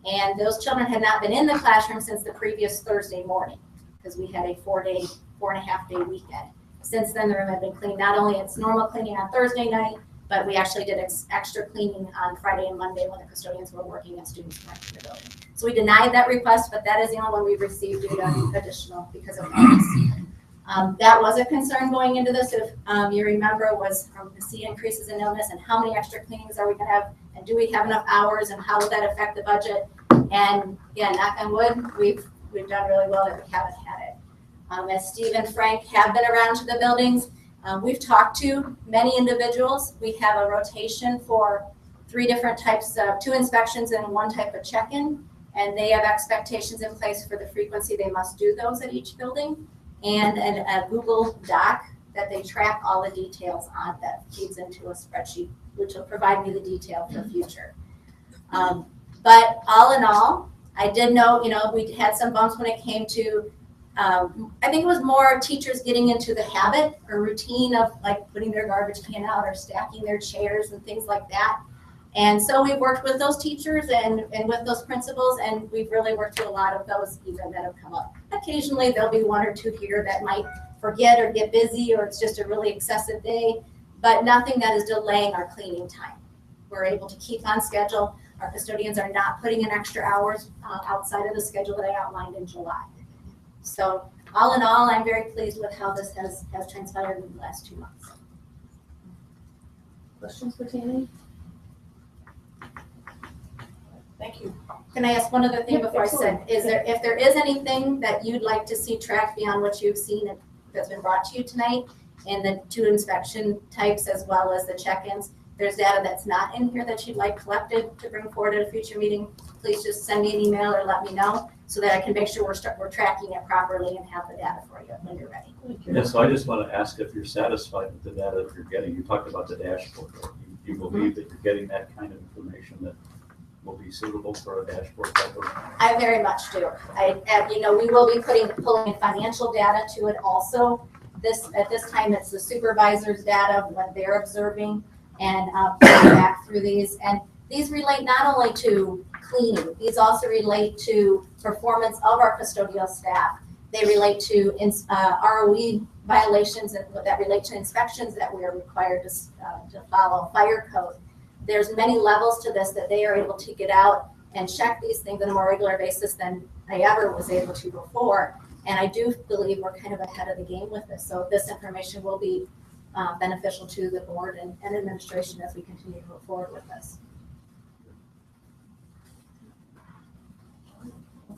And those children had not been in the classroom since the previous Thursday morning because we had a 4.5 day weekend. Since then, the room had been cleaned. Not only its normal cleaning on Thursday night, but we actually did extra cleaning on Friday and Monday when the custodians were working and students weren't in the building. So we denied that request, but that is the only one we've received due to additional because of illness. That was a concern going into this. If you remember, was the C increases in illness and how many extra cleanings are we going to have, and do we have enough hours, and how will that affect the budget? And again, knock on wood, we've done really well that we haven't had it. As Steve and Frank have been around to the buildings, we've talked to many individuals. We have a rotation for 3 different types of 2 inspections and 1 type of check-in, and they have expectations in place for the frequency they must do those at each building, and a Google Doc that they track all the details on that feeds into a spreadsheet, which will provide me the detail for the future. But all in all, I did know, we had some bumps when it came to, I think it was more teachers getting into the habit or routine of like putting their garbage can out or stacking their chairs and things like that. And so we've worked with those teachers and with those principals, and we've really worked through a lot of those even that have come up. Occasionally there'll be 1 or 2 here that might forget or get busy, or it's just a really excessive day, but nothing that is delaying our cleaning time. We're able to keep on schedule. Our custodians are not putting in extra hours outside of the schedule that I outlined in July. So all in all, I'm very pleased with how this has transpired in the last 2 months. Questions for Tammy? Thank you. Can I ask one other thing before I said, if there is anything that you'd like to see tracked beyond what you've seen that's been brought to you tonight in the 2 inspection types as well as the check-ins, there's data that's not in here that you'd like collected to bring forward at a future meeting, please just send me an email or let me know so that I can make sure we're tracking it properly and have the data for you when you're ready. Yeah, so I just want to ask if you're satisfied with the data that you're getting. You talked about the dashboard. You believe that you're getting that kind of information that will be suitable for a dashboard type of? I very much do. We will be pulling in financial data to it also. At this time, it's the supervisor's data, what they're observing, and pulling back through these. And these relate not only to cleaning, these also relate to performance of our custodial staff. They relate to ROE violations that relate to inspections that we are required to follow, fire code. There's many levels to this that they are able to get out and check these things on a more regular basis than I ever was able to before. And I do believe we're kind of ahead of the game with this. So this information will be beneficial to the board and administration as we continue to move forward with this.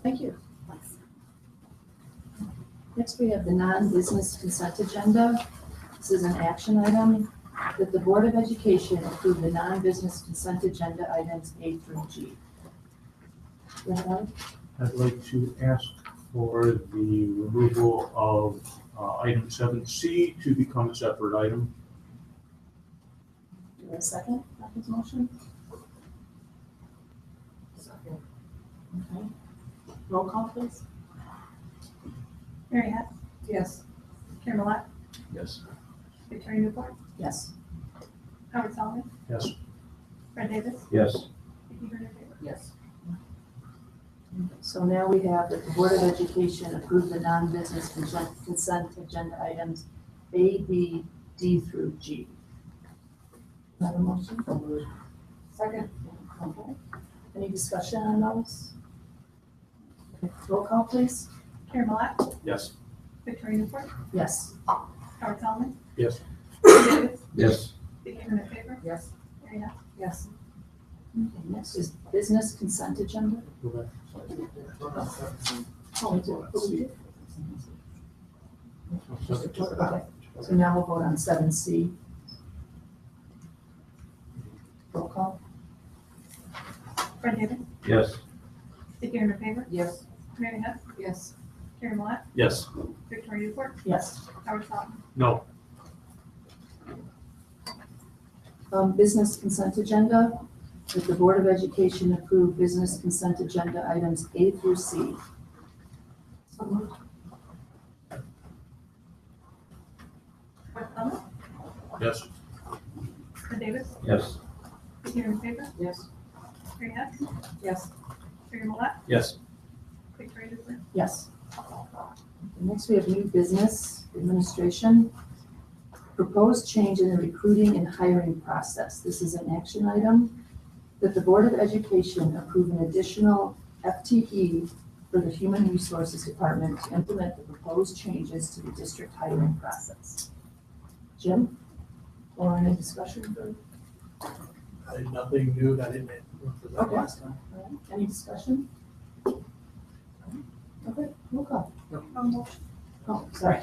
Thank you. Next, we have the non-business consent agenda. This is an action item that the Board of Education approve the non-business consent agenda items A through G. I'd like to ask for the removal of item 7C to become a separate item. Do I second his motion? Second. Okay. Roll call, please. Mary Hess, Yes. Karen Millett, Yes. Victoria Newport, Yes. Howard Sullivan, Yes. Fred Davis, Yes. Vicki Bernard Taylor. Yes. So now we have that the Board of Education approve the non-business consent agenda items A, B, D through G. Have a motion? Second. Okay. Any discussion on those? Okay, roll call, please. Karen Black, Yes. Victoria Newport, Yes. Howard Solomon. Yes. Davis, Yes. Vicky Aaron favor, Yes. Mary Beth. Yes. Okay, next is business consent agenda. Oh, we did. Okay, so now we'll vote on 7C. Roll call? Fred Davis, Yes. Vicky Aaron favor, Yes. Mary Beth, Yes. Karen Black, Yes. Victoria Newport, Yes. Howard Solomon. No. Business consent agenda, that the Board of Education approve business consent agenda items A through C. Howard Solomon, Yes. Fred Davis, Yes. Vicky Aaron favor, Yes. Mary Beth, Yes. Karen Black, Yes. Victoria Newport. Yes. Next, we have new business administration. Proposed change in the recruiting and hiring process. This is an action item that the Board of Education approve an additional FTE for the Human Resources Department to implement the proposed changes to the district hiring process. Jim, or any discussion? Nothing new that I didn't for that Okay. last time. All right, any discussion? Okay, roll call. Motion. Oh, sorry.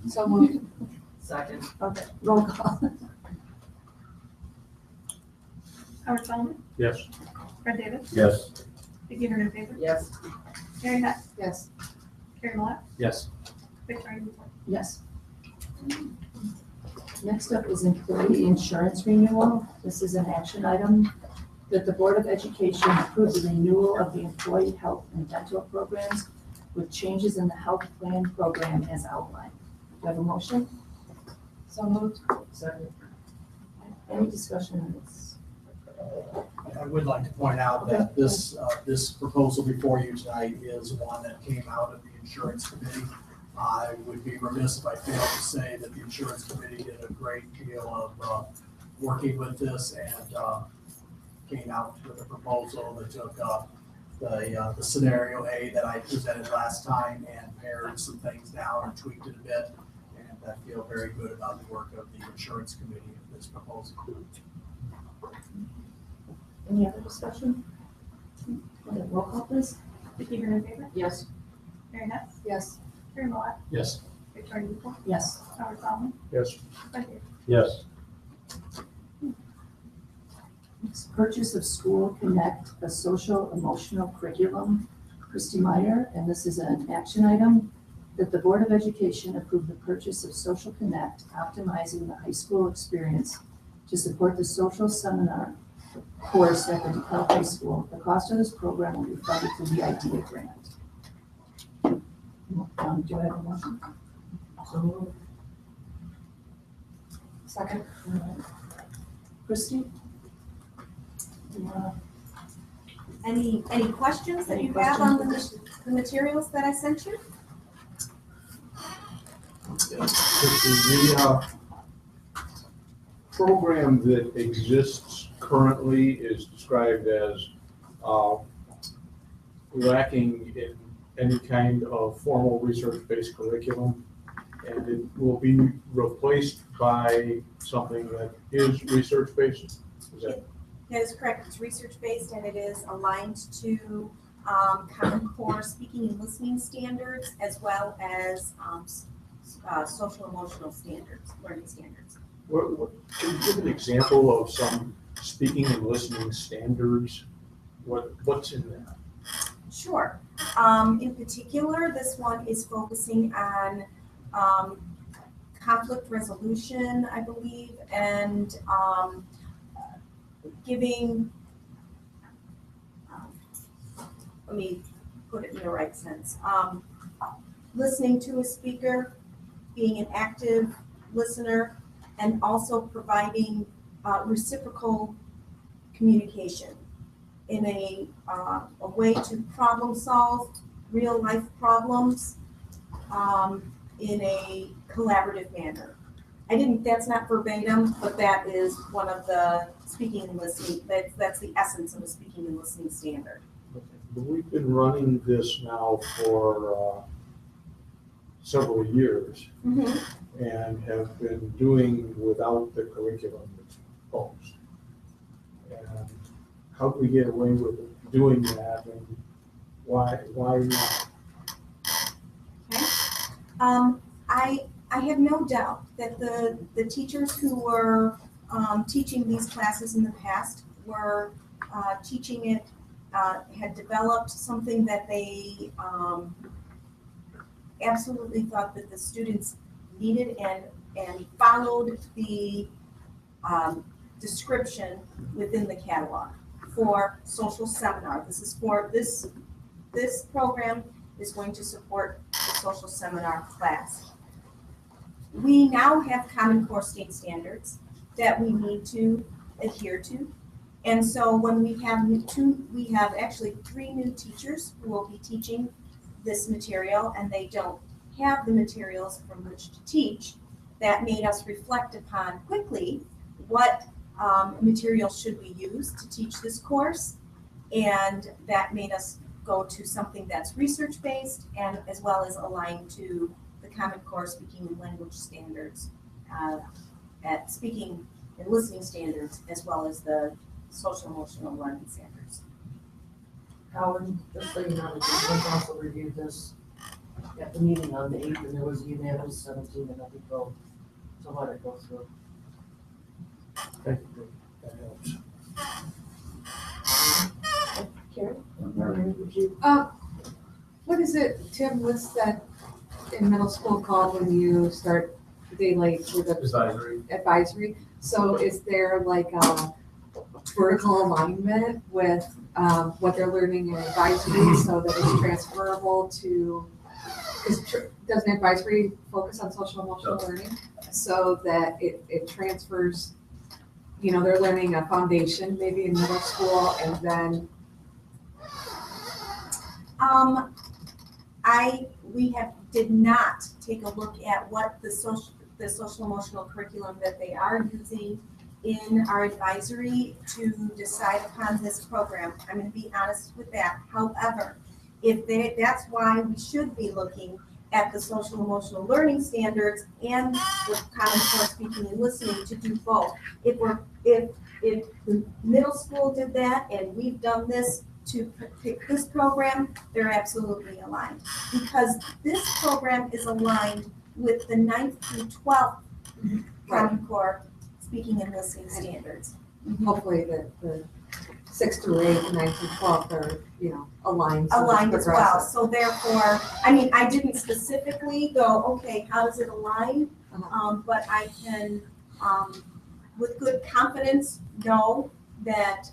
So moved. Second. Okay, roll call. Howard Solomon, Yes. Fred Davis, Yes. Vicky Aaron favor, Yes. Mary Beth, Yes. Karen Black, Yes. Victoria Newport. Yes. Next up is employee insurance renewal. This is an action item that the Board of Education approve the renewal of the employee health and dental programs with changes in the health plan program as outlined. Do you have a motion? So moved. Second. Any discussion on this? I would like to point out that this proposal before you tonight is one that came out of the insurance committee. I would be remiss if I failed to say that the insurance committee did a great deal of working with this and came out with a proposal that took the scenario A that I presented last time and pared some things down and tweaked it a bit. And I feel very good about the work of the insurance committee of this proposal. Any other discussion? Okay, roll call please. Vicky Aaron favor, Yes. Mary Beth, Yes. Karen Black, Yes. Victoria Newport, Yes. Howard Solomon, Yes. Fred Davis. Yes. Next, purchase of School Connect, a social emotional curriculum. Christy Meyer, and this is an action item that the Board of Education approve the purchase of Social Connect, optimizing the high school experience to support the social seminar course at the DeKalb High School. The cost of this program will be funded through the IDEA grant. Do I have a motion? So moved. Second. Christy? Do you wanna- Any questions that Any you have on questions? the materials that I sent you? The program that exists currently is described as lacking in any kind of formal research-based curriculum, and it will be replaced by something that is research-based. Is that That is correct. It's research-based and it is aligned to Common Core speaking and listening standards as well as social emotional standards, learning standards. Can you give an example of some speaking and listening standards? What's in that? Sure. In particular, this one is focusing on conflict resolution, I believe, and giving, let me put it in the right sense, listening to a speaker, being an active listener, and also providing reciprocal communication. a way to problem solve real life problems in a collaborative manner. That's not verbatim, but that is one of the speaking and listening, that's the essence of a speaking and listening standard. But we've been running this now for several years and have been doing without the curriculum exposed. And how do we get away with doing that, and why not? Okay. I have no doubt that the teachers who were teaching these classes in the past were teaching it, had developed something that they absolutely thought that the students needed and followed the description within the catalog for social seminar. This program is going to support the social seminar class. We now have Common Core state standards that we need to adhere to. And so when we have actually 3 new teachers who will be teaching this material, and they don't have the materials from which to teach. That made us reflect upon quickly what material should we use to teach this course, and that made us go to something that's research-based and as well as aligned to the Common Core speaking and language standards, at speaking and listening standards, as well as the social emotional learning standards. Howard, just so you know, the Joint Council reviewed this at the meeting on the 8th, and there was a unanimous 17 and nothing vote to let it go through. Thank you. That helps. Karen, would you? What is it, Tim, what's that in middle school called when you start daylight with advisory? So is there like a vertical alignment with what they're learning in advisory so that it's transferable to, doesn't advisory focus on social emotional learning? So that it transfers, they're learning a foundation maybe in middle school, and then we did not take a look at what the social emotional curriculum that they are using in our advisory to decide upon this program. I'm going to be honest with that. However, that's why we should be looking at the social emotional learning standards and the Common Core speaking and listening to do both. If the middle school did that and we've done this to pick this program, they're absolutely aligned, because this program is aligned with the 9th through 12th Common Core speaking and listening standards. hopefully the 6th through 8th, 9th through 12th are, aligned. Aligned as well. So therefore, I didn't specifically go, okay, how does it align? But I can, with good confidence, know that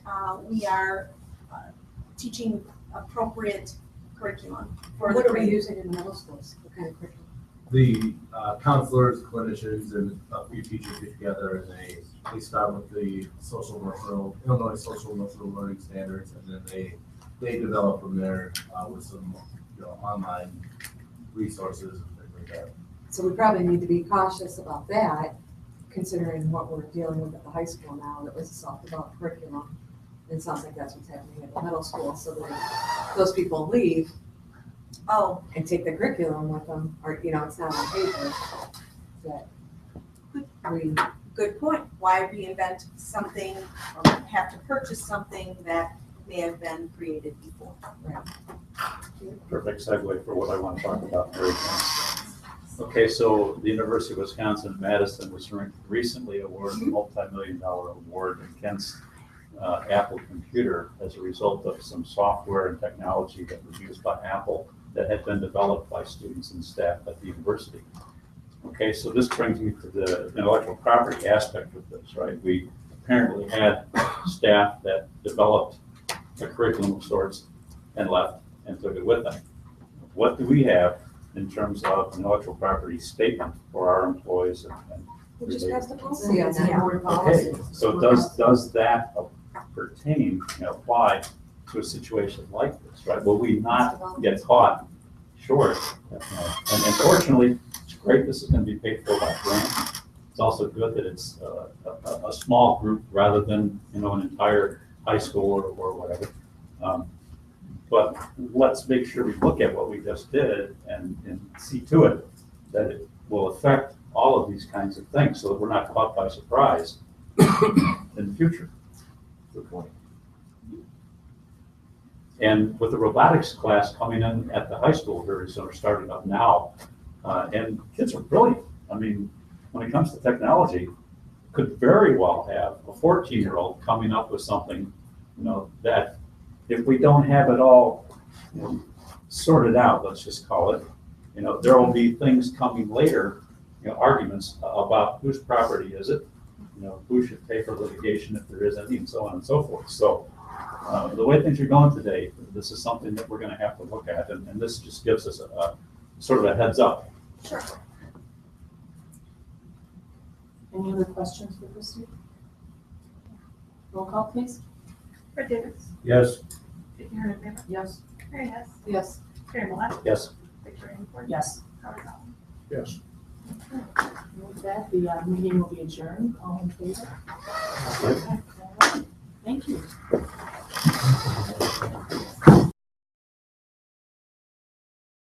we are teaching appropriate curriculum for What the are we grade. using in the middle schools? What kind of curriculum? The counselors, clinicians, and a few teachers get together, and they start with the Illinois social emotional learning standards, and then they develop from there with some online resources and things like that. So we probably need to be cautious about that, considering what we're dealing with at the high school now, that was a self-developed curriculum. It sounds like that's what's happening at the middle school, so that those people leave and take the curriculum with them, or, it's not on paper. Good point. Why reinvent something or have to purchase something that may have been created before? Right. Perfect segue for what I want to talk about very fast. Okay, so the University of Wisconsin-Madison was recently awarded a multi-million-dollar award against Apple computer as a result of some software and technology that was used by Apple that had been developed by students and staff at the university. Okay, so this brings me to the intellectual property aspect of this, right? We apparently had staff that developed a curriculum of sorts and left and took it with them. What do we have in terms of intellectual property statement for our employees and We just passed the policy on It's a that. board policy. Okay, so does that pertain, apply to a situation like this, right? Will we not get caught short? And fortunately, it's great this is going to be paid for by grant. It's also good that it's a small group rather than, an entire high school or whatever. But let's make sure we look at what we just did and see to it that it will affect all of these kinds of things so that we're not caught by surprise in the future. Good point. And with the robotics class coming in at the high school very soon, starting up now, and kids are brilliant. I mean, when it comes to technology, could very well have a 14-year-old coming up with something, that if we don't have it all sorted out, let's just call it, there will be things coming later, arguments about whose property is it, who should pay for litigation if there is any, and so on and so forth. So the way things are going today, this is something that we're going to have to look at, and this just gives us a sort of a heads up. Sure. Any other questions for Christie? Roll call, please. Fred Davis. Yes. Vicky Hernandez. Yes. Mary Hess. Yes. Terry Millet. Yes. Victoria Newport. Yes. Howard Hagen. Yes. With that, the meeting will be adjourned. All in favor? Thank you.